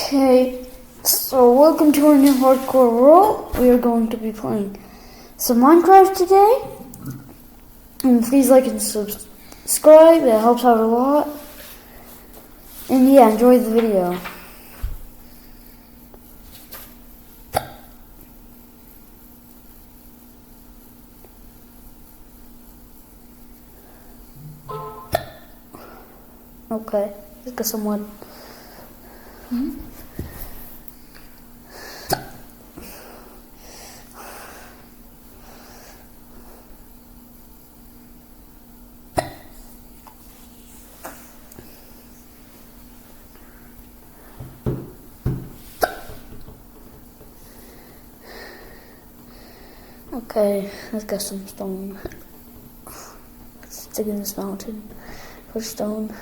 Okay, so welcome to our new hardcore world. We are going to be playing some Minecraft today. And please like and subscribe, that helps out a lot. And yeah, enjoy the video. Okay, let's get some wood. Okay, let's get some stone. Let's dig in this mountain for stone.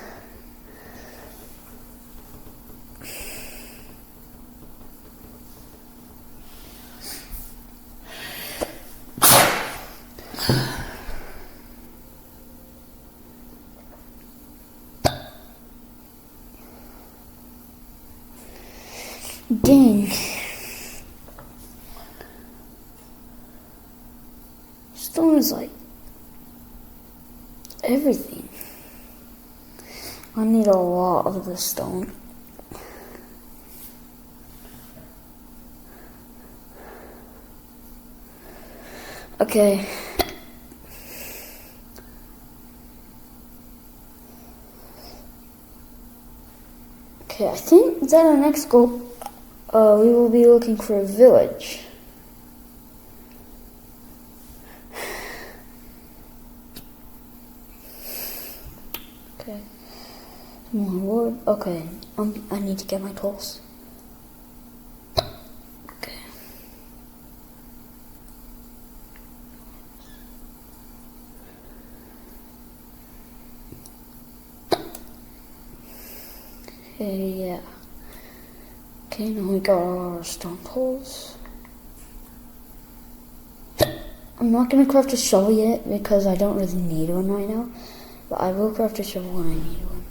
Dang. Stone is like everything. I need a lot of this stone. Okay. Okay, I think that our next goal, we will be looking for a village. Okay. More wood. Okay. I need to get my tools. Okay. Okay, yeah. Okay, now we got our stone tools. I'm not gonna craft a shovel yet because I don't really need one right now. But I will craft a shovel when I need one.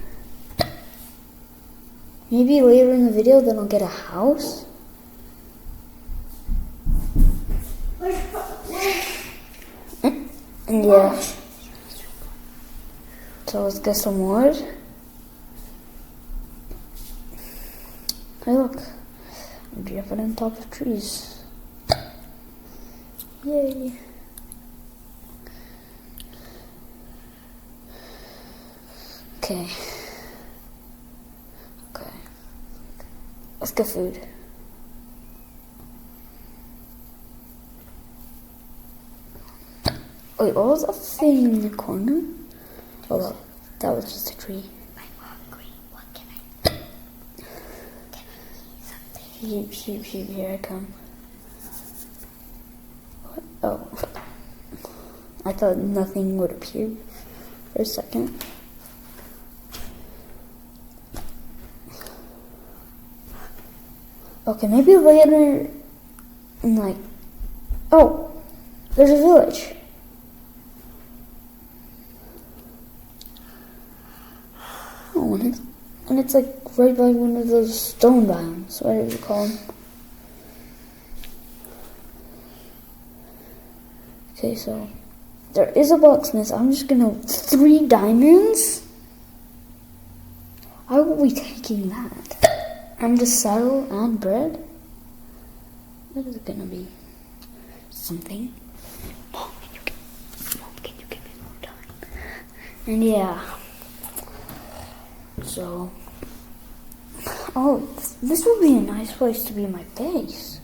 Maybe later in the video then I'll get a house. And yeah. So let's get some wood. Hey look, I'm jumping on top of trees. Yay. Okay. Let's get food. Wait, what was that thing in the corner? Oh, well, that was just a tree. I'm hungry. What can I do? Can I eat something? Sheep, here I come. What? Oh. I thought nothing would appear for a second. Okay, maybe later, like, oh, there's a village. Oh, and it's like right by one of those stone biomes. What do you call them? Okay, so there is a blacksmith. I'm just gonna 3 diamonds. I will be taking that. And a saddle and bread? That is gonna be something. Mom, can you give me more time? And yeah. So, oh, this will be a nice place to be my base.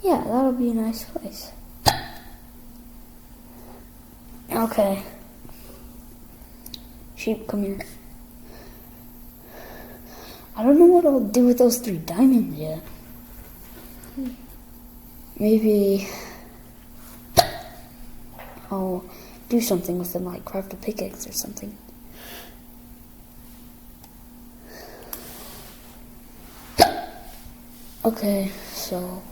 Yeah, that'll be a nice place. Okay. Sheep, come here. I don't know what I'll do with those 3 diamonds yet. Maybe I'll do something with them, like craft a pickaxe or something. Okay, so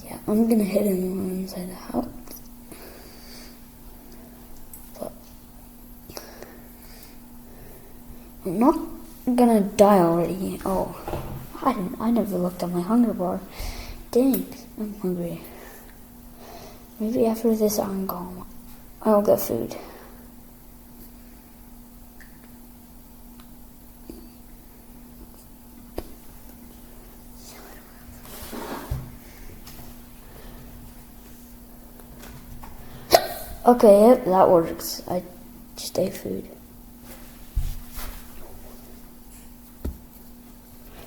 yeah, I'm gonna hit him inside the house. I'm not gonna die already. Oh, I never looked at my hunger bar. Dang, I'm hungry. Maybe after this I'll get food. Okay, yep, that works. I just ate food.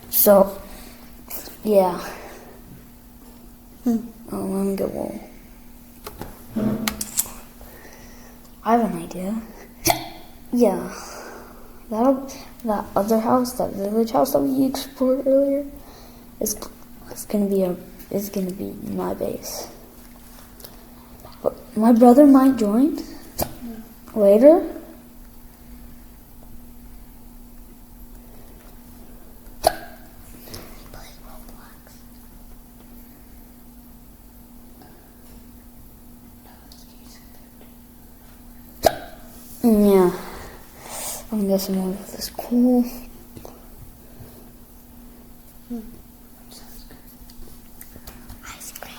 So, yeah. Oh, let me get wool. I have an idea. Yeah. That other house, that village house that we explored earlier, is gonna be my base. But my brother might join later. Yeah. I'm guessing more of this cool. Ice cream.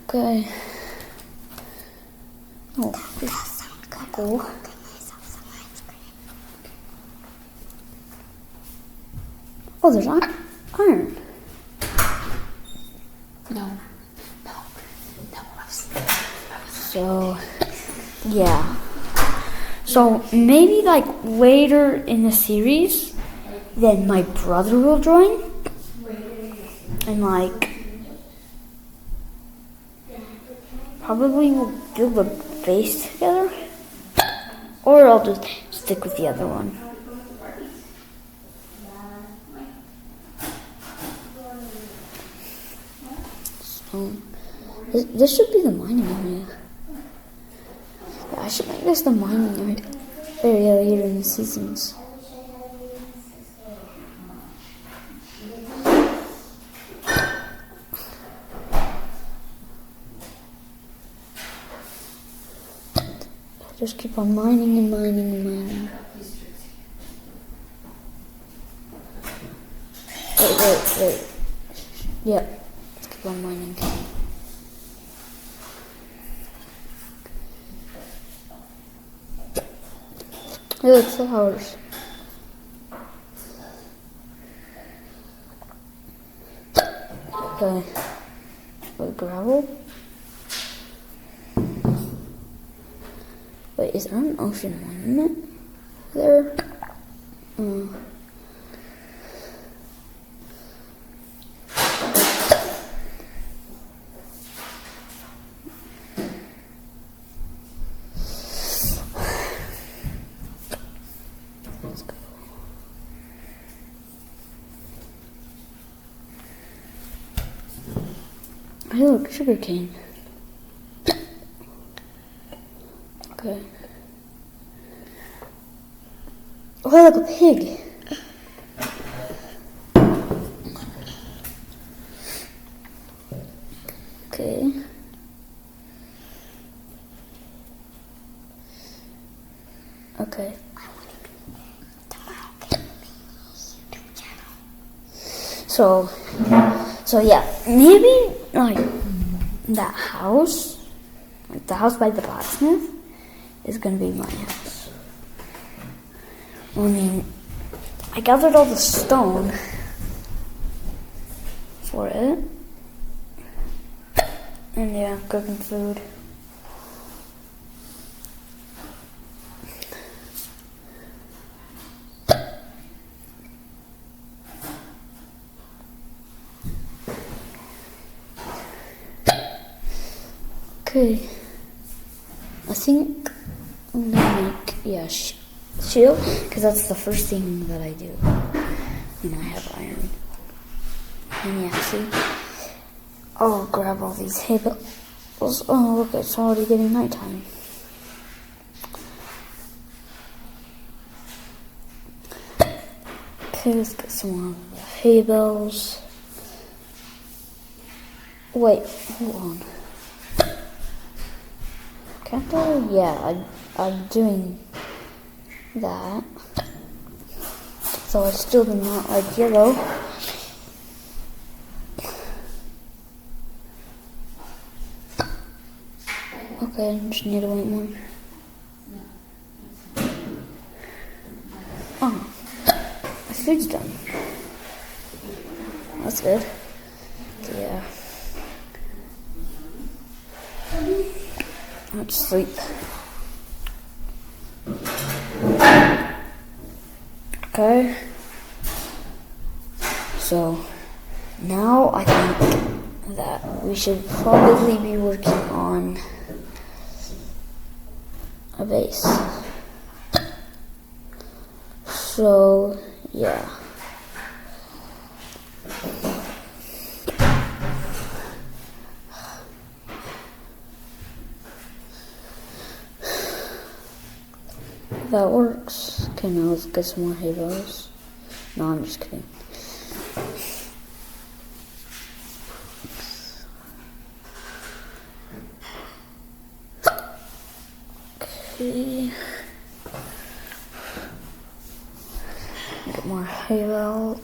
Okay. Oh, That sounds good. cool. Get myself some ice cream. Oh, there's iron. No. So, yeah. So maybe like later in the series, then my brother will join, and like probably we'll build a base together, or I'll just stick with the other one. So this should be the mining area. I should make this the mining area later in the seasons. Just keep on mining and mining and mining. Wait. Yep, let's keep on mining. Hey, look, flowers. Okay. Wait, gravel? Wait, is there an ocean monument there? Let's go. Hey, look, sugarcane. Okay. Oh, hey, look, a pig. Okay. Okay. So yeah, maybe like that house, like the house by the blacksmith, is gonna be my house. I mean, I gathered all the stone for it, and yeah, cooking food. Okay, I think I'm gonna make, shield, because that's the first thing that I do when I have iron. And yeah, see, I'll grab all these hay bales. Oh, look, it's already getting nighttime. Okay, let's get some more of the hay bales. Wait, hold on. Can't I? Yeah, I'm doing that. So I still do not like yellow. Okay, just need to wait more. Oh, my food's done. That's good. Yeah. Let's sleep. Okay. So now I think that we should probably be working on a base. So yeah. That works. Okay, now let's get some more halos. No, I'm just kidding. Okay. Get more halo.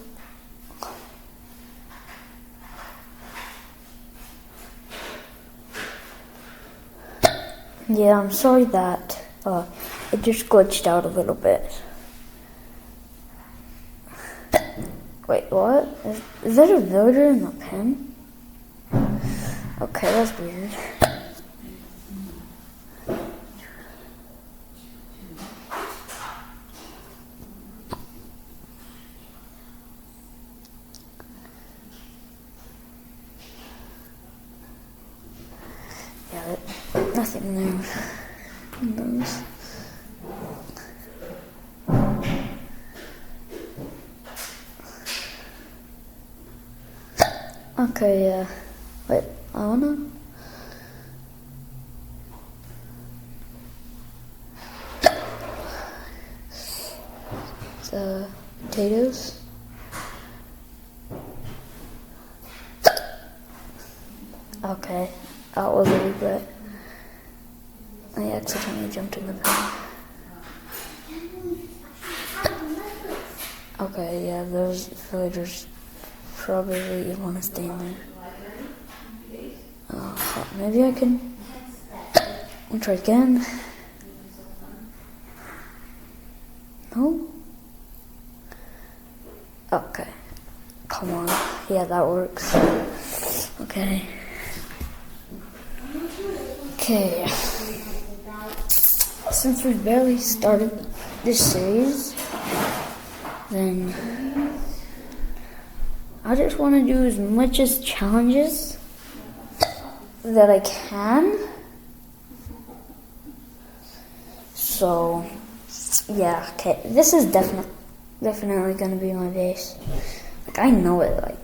Yeah, I'm sorry that it just glitched out a little bit. Wait, what? Is that a villager in the pen? Okay, that's weird. Yeah, nothing there. Those. Okay, yeah. Wait, I wanna. The potatoes. Okay, that was a regret. I accidentally jumped in the pen. Okay, yeah, those villagers probably want to stay in there. Maybe I can try again. No? Okay. Come on. Yeah, that works. Okay. Okay. Since we barely started this series, then I just want to do as much as challenges that I can. So, yeah, okay. This is definitely going to be my base. Like, I know it, like.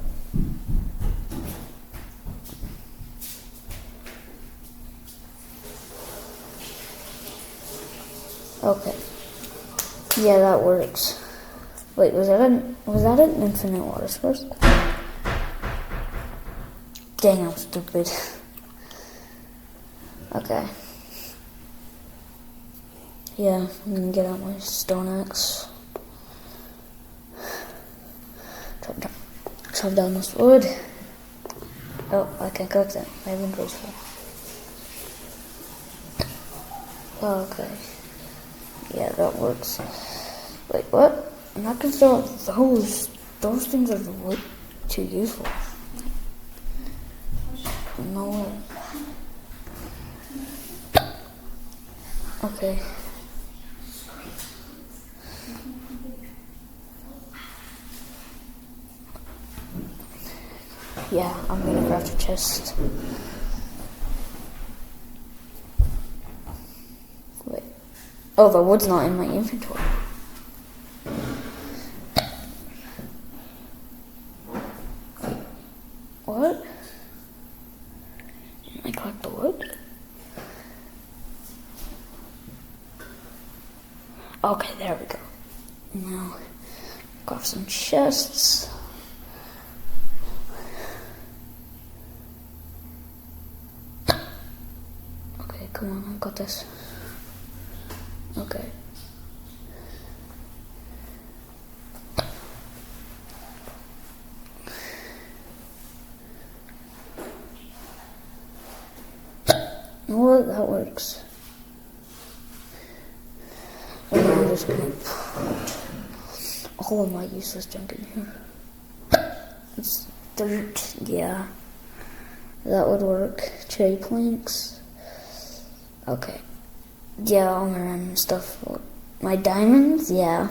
Okay. Yeah, that works. Wait, was that an infinite water source? Dang, I'm stupid. Okay. Yeah, I'm gonna get out my stone axe. Chop down this wood. Oh, I can cook that. My inventory's full. Oh, okay. Yeah, that works. Wait, what? I'm not gonna throw out those. Those things are way too useful. No way. Okay. Yeah, I'm gonna craft a chest. Wait. Oh, the wood's not in my inventory. What? Didn't I collect the wood? Okay, there we go. Now, craft some chests. Okay, come on, I got this. Okay. what? That works. And then I'm just gonna put all of my useless junk in here. It's dirt, yeah. That would work. Cherry planks. Okay. Yeah, all my random stuff. My diamonds, yeah.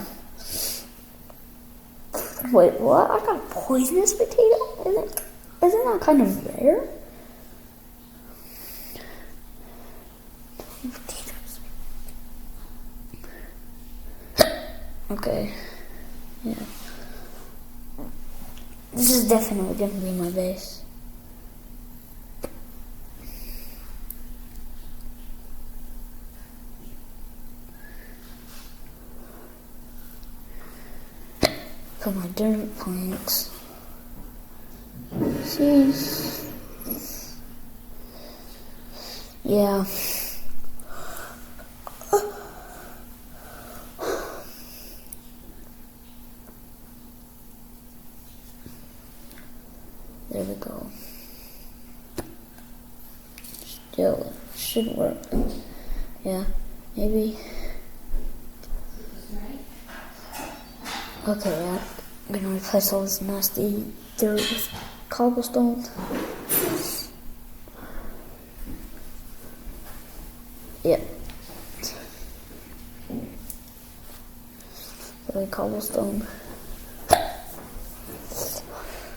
Wait, what? I got a poisonous potato? Isn't that kind of rare? Potatoes. Okay. Yeah. This is definitely gonna be my base. Put my dirt planks. Jeez. Yeah. There we go. Still, should work. Yeah, maybe. Okay, yeah. I'm gonna replace all this nasty dirt with cobblestone. Yep. Cobblestone.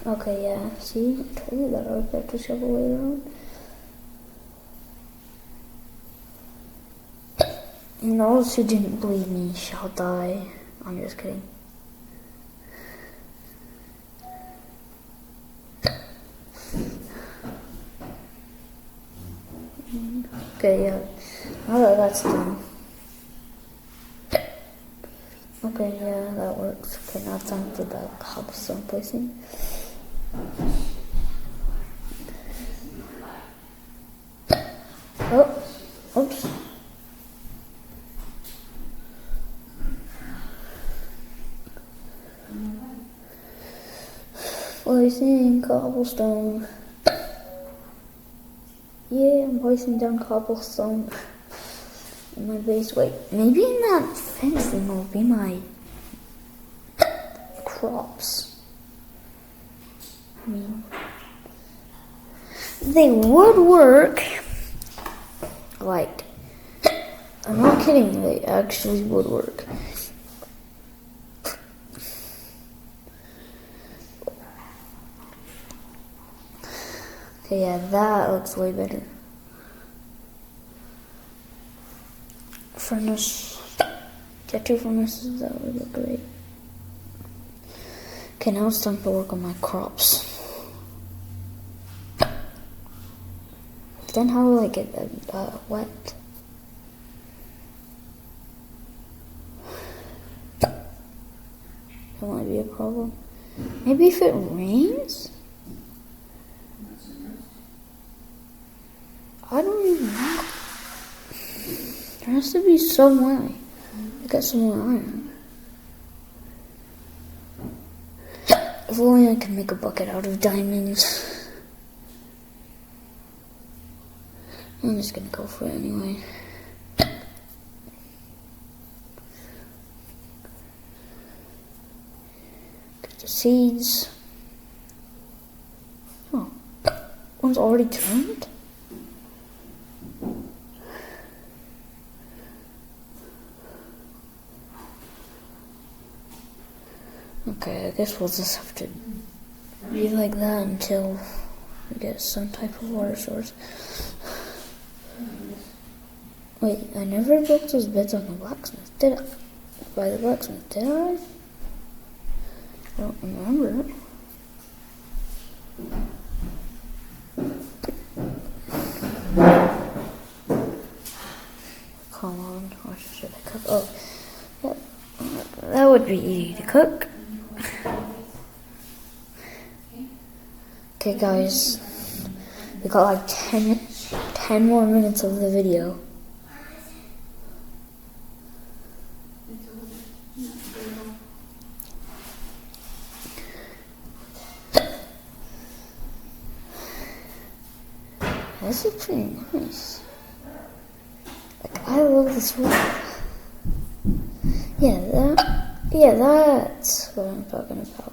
Okay, yeah. See, I told you that I would have to shovel later on. And those who didn't believe me shall die. I'm just kidding. Okay, yeah. Now that that's done. Okay, yeah, that works. Okay, now it's time for the cobblestone placing. Oh, oops. Placing cobblestone. Yeah, I'm placing down cobblestone in my base. Wait, maybe in that fence thing will be my crops. I mean, they would work. Like, I'm not kidding, they actually would work. Okay, yeah, that looks way better. Furnace. Get 2 furnaces, that would look great. Okay, now it's time to work on my crops. Then how will I get them wet? That might be a problem. Maybe if it rains? I don't even know. There has to be some way to get some more iron. If only I can make a bucket out of diamonds. I'm just gonna go for it anyway. Get the seeds. Oh, one's already turned? Okay, I guess we'll just have to be like that until we get some type of water source. Wait, I never broke those beds on the blacksmith, did I? By the blacksmith, did I? I don't remember. Come on, what should I cook? Oh, yeah, that would be easy to cook. Okay, guys, we got like 10 more minutes of the video. This is pretty nice. build this wall. Yeah, that's what I'm talking about.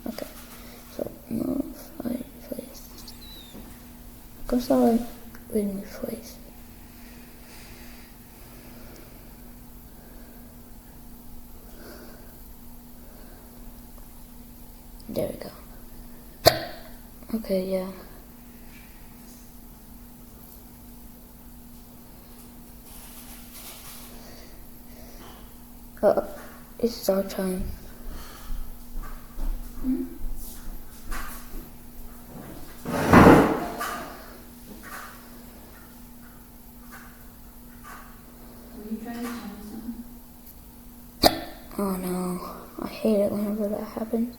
Okay, so move my place. Go start with my place. There we go. Okay, yeah. It's dark time. Oh no, I hate it whenever that happens.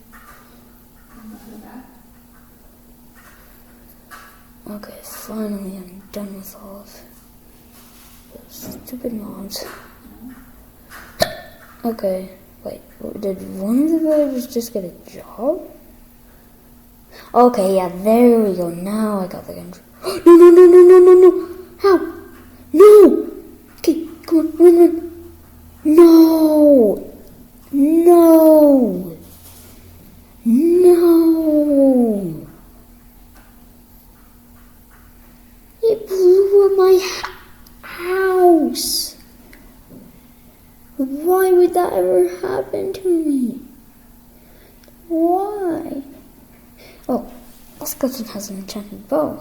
Okay, finally I'm done with all of those stupid mobs. Okay, wait, did one of the villagers just get a job? Okay, yeah, there we go. Now I got the control. No. How? No! Okay, come on, run. No! It blew up my house. Why would that ever happen to me? Why? Oh, this cousin has an enchanted bow.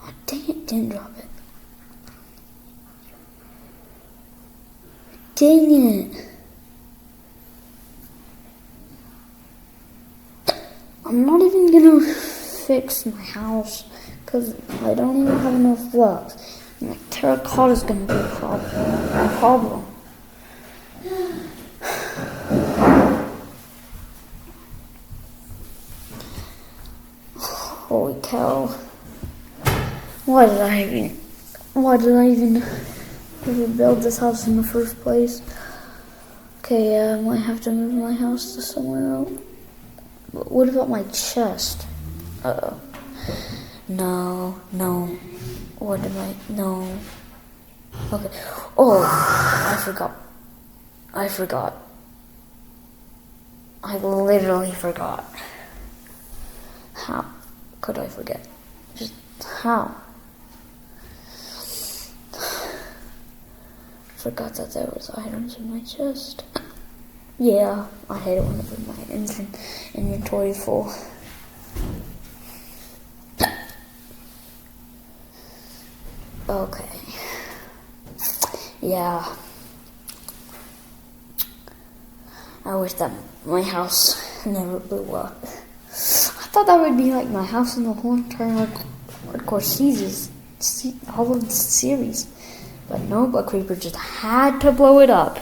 Oh, dang it, didn't drop it. Dang it. I'm not even gonna fix my house because I don't even have enough blocks. And like, terracotta is gonna be a problem. Holy cow. Why did I even ever build this house in the first place? Okay, I might have to move my house to somewhere else. But what about my chest? Uh-oh. No. No. Okay. Oh, I forgot. I literally forgot. How could I forget? Just how? Forgot that there was items in my chest. Yeah, I hate it whenever my inventory is full. Okay. Yeah. I wish that my house never blew up. I thought that would be like my house in the whole entire hardcore all of the series. But no, but Creeper just had to blow it up.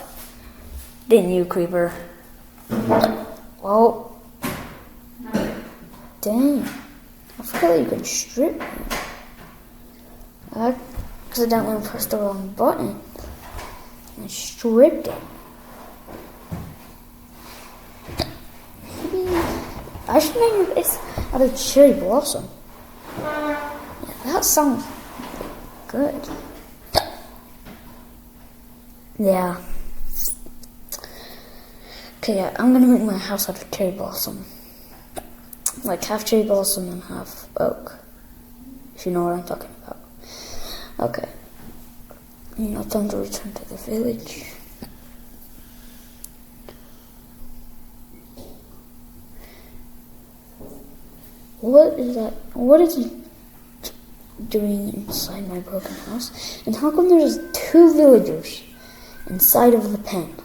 Didn't you, Creeper? Well, dang. I forgot that you could strip me. I accidentally pressed the wrong button. I stripped it. Maybe I should make this out of cherry blossom. Yeah, that sounds good. Yeah. Okay, yeah, I'm gonna make my house out of cherry blossom. Like half cherry blossom and half oak. If you know what I'm talking about. Okay. Now time to return to the village. What is that? What is he doing inside my broken house? And how come there's 2 villagers inside of the pen?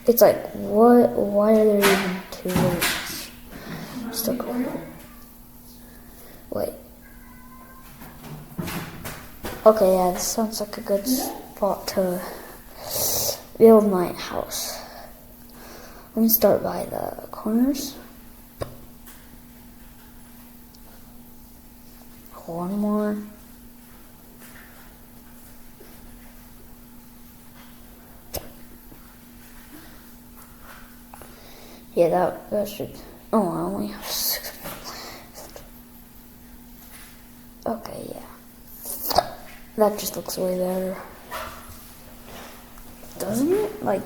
It's like, what? Why are there even 2 villagers? Still cool. Wait. Okay, yeah, this sounds like a good spot to build my house. Let me start by the corners. One more. Yeah, that should. Oh, I only have 6. That just looks way better. Doesn't it? Like,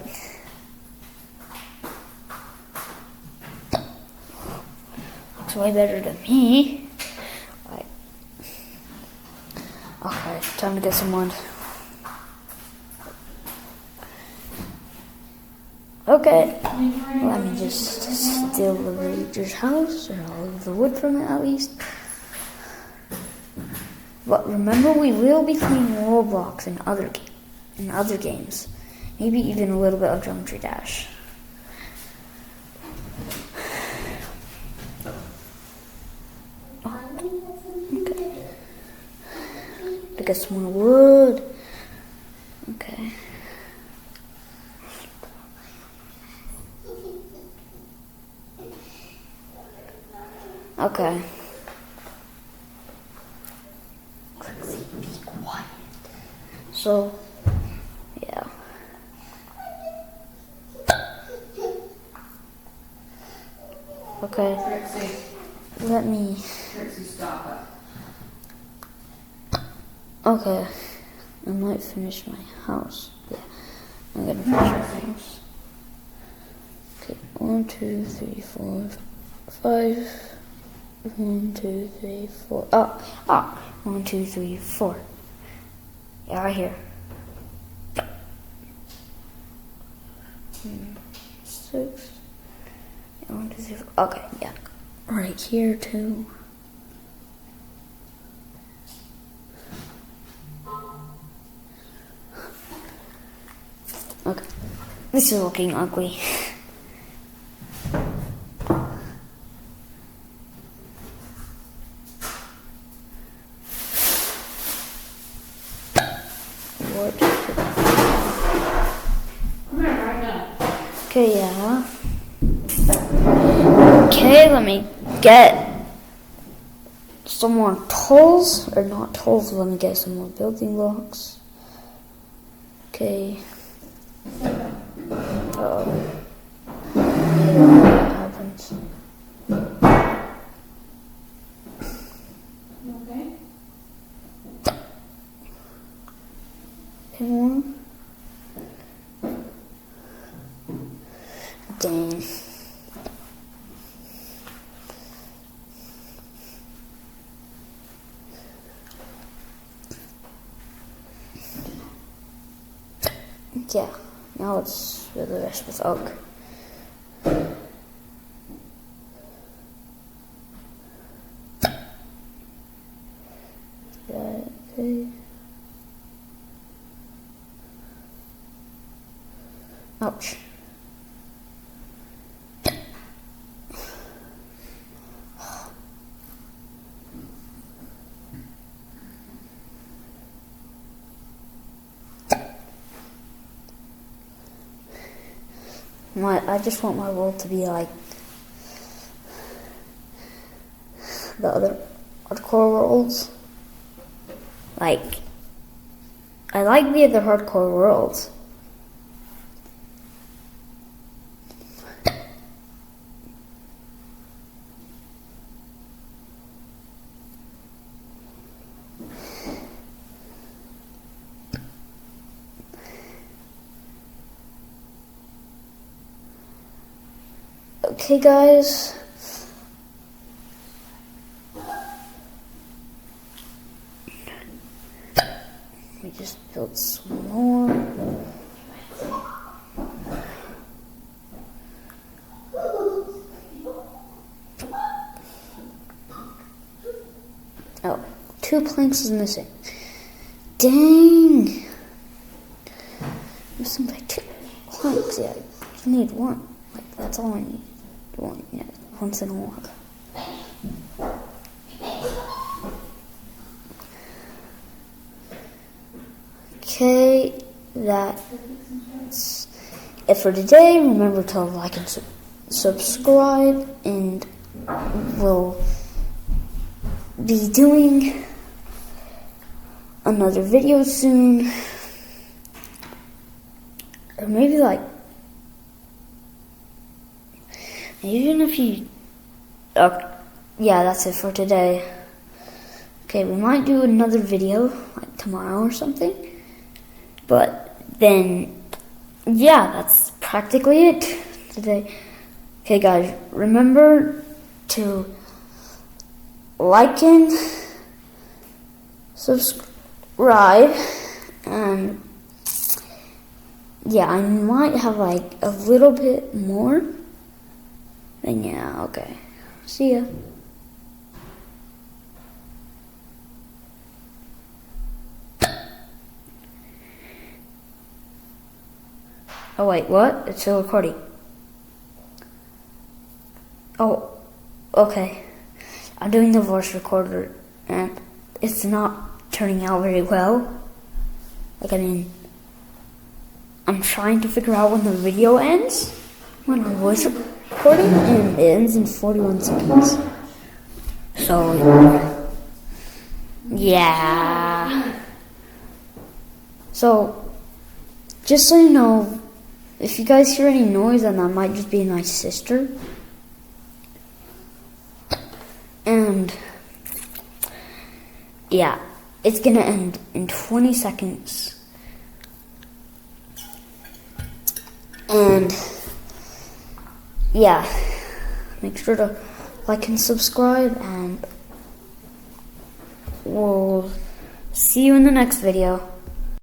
looks way better to me. Like, okay, time to get some wood. Okay, let me just steal the villager's house, or all of the wood from it at least. But remember, we will be playing Roblox in other games. Maybe even a little bit of Geometry Dash. Okay. I get some more wood. Okay. Okay. So, yeah. Okay. Trixie. Let me. Trixie, stop it. Okay. I might finish my house. Yeah. I'm gonna finish my house. Okay. 1, 2, 3, 4, 5. 1, 2, 3, 4. 1, 2, 3, 4. Yeah, right here. 6. Yeah, 1, 2, 3, 4. Okay, yeah. Right here too. Okay. This is looking ugly. What? Come here right now. Okay, yeah. Okay, let me get some more tools, or not tools, let me get some more building blocks. Okay. What happens? Okay. Okay, more. Dang. Yeah, now let's do the rest with oak. Yeah, okay. Ouch. I just want my world to be like the other hardcore worlds. Like, I like the other hardcore worlds. Okay, guys. We just built some more. Oh, 2 planks is missing. Dang! Missing by 2 planks. Yeah, you need 1. Like, that's all I need. 1, yeah, once in a while. Okay, that's it for today. Remember to like and subscribe, and we'll be doing another video soon. Or maybe like, even if you, yeah, that's it for today. Okay, we might do another video like tomorrow or something. But then, yeah, that's practically it today. Okay, guys, remember to like and subscribe, and yeah, I might have like a little bit more. Then yeah, okay. See ya. Oh wait, what? It's still recording. Oh, okay. I'm doing the voice recorder and it's not turning out very well. Like, I mean, I'm trying to figure out when the video ends, when the voice recording, and it ends in 41 seconds. So, yeah. So, just so you know, if you guys hear any noise, then that might just be my sister. And yeah, it's gonna end in 20 seconds. And yeah, make sure to like and subscribe, and we'll see you in the next video.